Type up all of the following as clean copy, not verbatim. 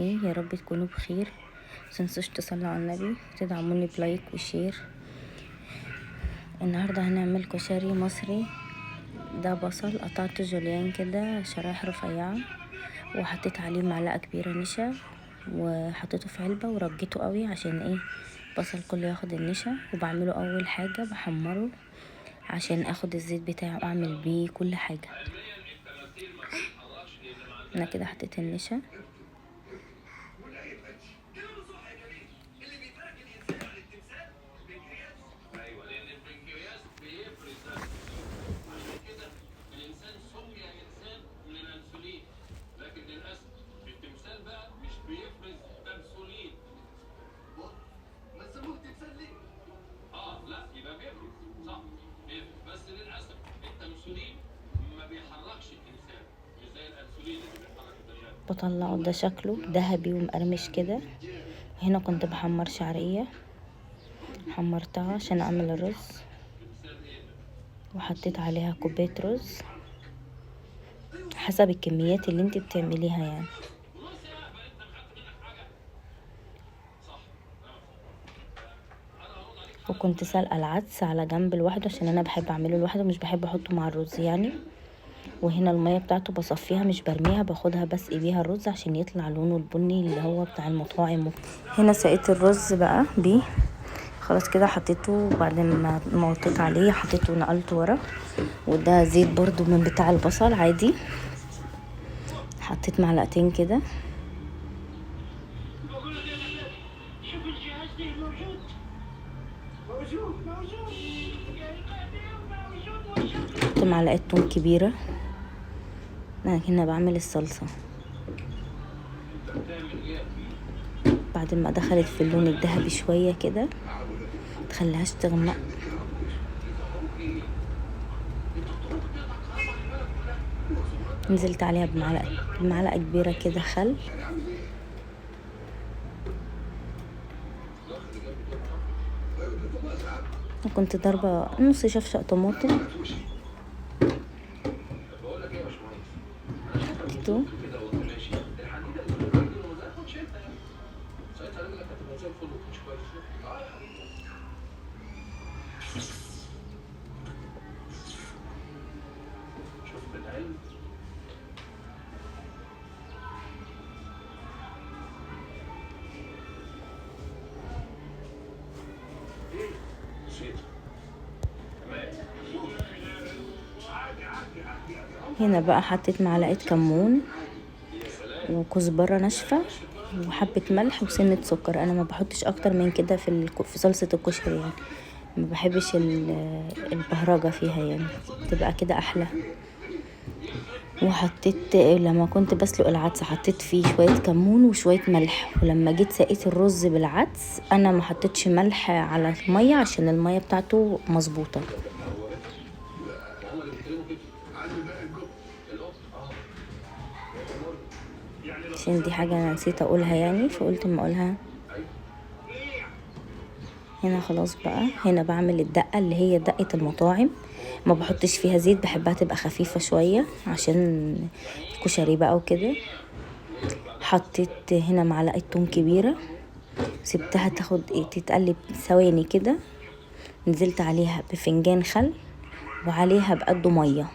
ايه؟ يا رب تكونوا بخير. متنسوش تصلوا على النبي، تدعموني بلايك وشير. النهارده هنعمل كشري مصري. ده بصل قطعته جوليان كده شرايح رفيعه، وحطيت عليه معلقه كبيره نشا، وحطيته في علبه ورجيته قوي عشان ايه؟ البصل كله ياخد النشا. وبعمله اول حاجه بحمره عشان اخد الزيت بتاعه اعمل بيه كل حاجه. انا كده حطيت النشا. بطلعه ده شكله ذهبي ومقرمش كده. هنا كنت بحمر شعرية، حمرتها عشان اعمل الرز، وحطيت عليها كوباية رز حسب الكميات اللي انت بتعمليها يعني. وكنت سلقه العدس على جنب لوحده عشان انا بحب اعمله لوحده، مش بحب احطه مع الرز يعني. وهنا المية بتاعته بصفيها مش برميها، باخدها بسقي بيها الرز عشان يطلع لونه البني اللي هو بتاع المطاعم. هنا سقيت الرز بقى بيه خلاص كده، حطيته بعد ما موطيت عليه حطيته ونقلته ورا. وده زيت برضو من بتاع البصل عادي، حطيت معلقتين كده. حط معلقه توم كبيره. انا هنا بعمل الصلصه بعد ما دخلت في اللون الذهبي شويه كده، تخليهاش تغمق. نزلت عليها بمعلقه كبيره كده خل، وكنت ضاربه نص شفشق طماطم حطيته. هنا بقى حطيت معلقه كمون وكزبره ناشفه وحبه ملح وسنه سكر. انا ما بحطش اكتر من كده في صلصه الكشري يعني، ما بحبش البهرجه فيها يعني، تبقى كده احلى. وحطيت لما كنت بسلق العدس حطيت فيه شويه كمون وشويه ملح. ولما جيت سقيت الرز بالعدس انا ما حطيتش ملح على الميه عشان الميه بتاعته مظبوطه، عشان دي حاجه انا نسيت اقولها يعني فقلت اما اقولها. هنا خلاص بقى، هنا بعمل الدقه اللي هي دقه المطاعم، ما بحطش فيها زيت، بحبها تبقى خفيفه شويه عشان الكشري بقى وكده. حطيت هنا معلقه توم كبيره، سبتها تتقلب ثواني كده. نزلت عليها بفنجان خل وعليها بقده ميه،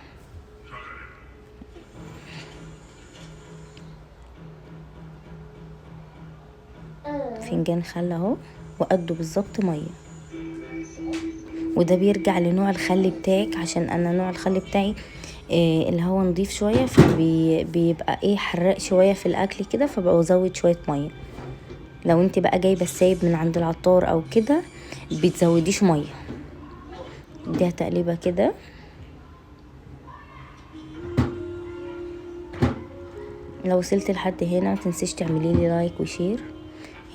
فنجان خل اهو وقده بالظبط ميه. وده بيرجع لنوع الخل بتاعك، عشان انا نوع الخل بتاعي اللي هو نضيف شويه، فبيبقى ايه حراق شويه في الاكل كده، فبزود شويه ميه. لو انت بقى جايبه السايب من عند العطار او كده بتزوديش ميه. اديها تقليبه كده. لو وصلت لحد هنا متنسيش تعملي لي لايك وشير.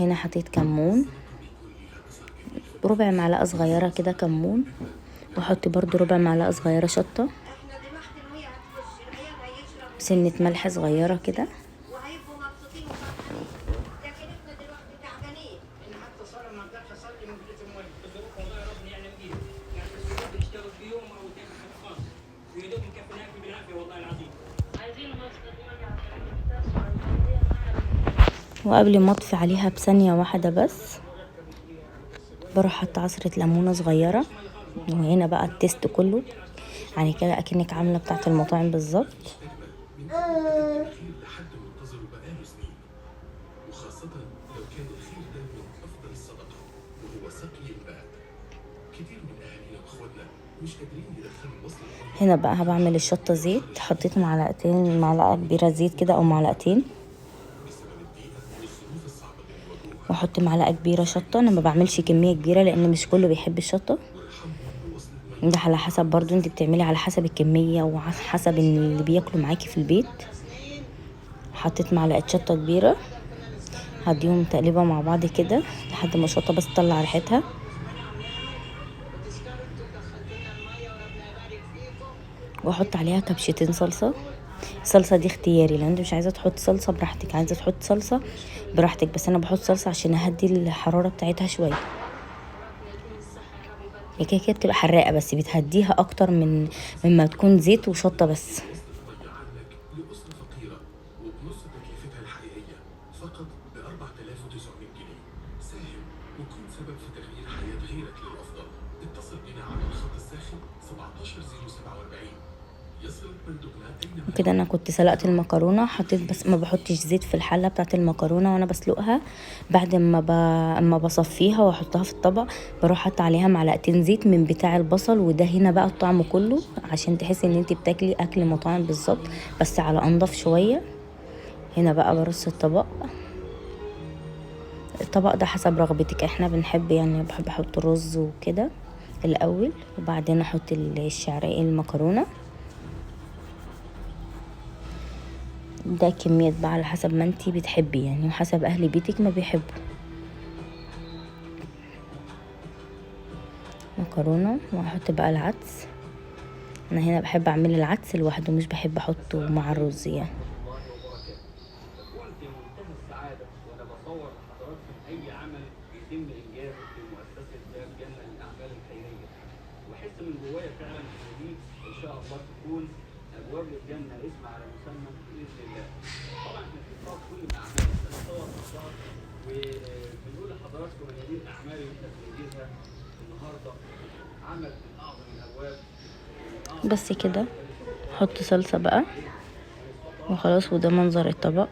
هنا حطيت كمون، ربع معلقه صغيره كده كمون، واحط برضو ربع معلقه صغيره شطه، سنه ملح صغيره كده. وقبل ما اطفي عليها بثانية واحدة بس بروح حاطه عصرة ليمونة صغيرة. وهنا بقى التيست كله يعني كده اكنك عاملة بتاعة المطاعم بالظبط. هنا بقى بعمل الشطة زيت، حطيت معلقة كبيرة زيت كده او معلقتين، واحط معلقة كبيرة شطة. انا ما بعملش كمية كبيرة لان مش كله بيحب الشطة، ده على حسب برضو انت بتعملي على حسب الكمية وحسب اللي بياكلوا معاكي في البيت. حطيت معلقة شطة كبيرة، هديهم تقليبة مع بعض كده لحد ما الشطة بس تطلع ريحتها. واحط عليها كبشتين صلصة. الصلصة دي اختياري، لو انت مش عايزة تحط صلصة براحتك، عايزة تحط صلصة براحتك، بس انا بحط صلصة عشان اهدي الحرارة بتاعتها شوية. هي كده كده بتبقى حراقة بس بتهديها اكتر مما تكون زيت وشطة بس. وكده انا كنت سلقت المكرونه، حطيت بس ما بحطش زيت في الحله بتاعه المكرونه وانا بسلقها. بعد اما بصفيها واحطها في الطبق بروح حاطه عليها معلقتين زيت من بتاع البصل، وده هنا بقى الطعم كله عشان تحسي ان انت بتاكلي اكل مطاعم بالظبط بس على انضف شويه. هنا بقى برص الطبق ده حسب رغبتك، احنا بنحب يعني بحب احط رز وكده الاول، وبعدين احط الشعريه المكرونه. ده كميات بقى على حسب ما انتي بتحبي يعني، وحسب اهل بيتك ما بيحبوا. مكرونه وهحط بقى العدس. انا هنا بحب اعمل العدس لوحده، مش بحب احطه مع الرز يعني. ابواب الجنه اسم على مسمى باذن الله. طبعا احنا في اطار كل الاعمال بنصور اخبار وبنقول لحضراتكم ان دي الاعمال اللي احنا بننجزها النهارده عمل من اعظم الابواب. بس كده حط صلصه بقى وخلاص، وده منظر الطبق.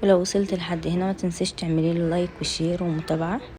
ولو وصلت لحد هنا ما تنسيش تعملي لي لايك وشير ومتابعة.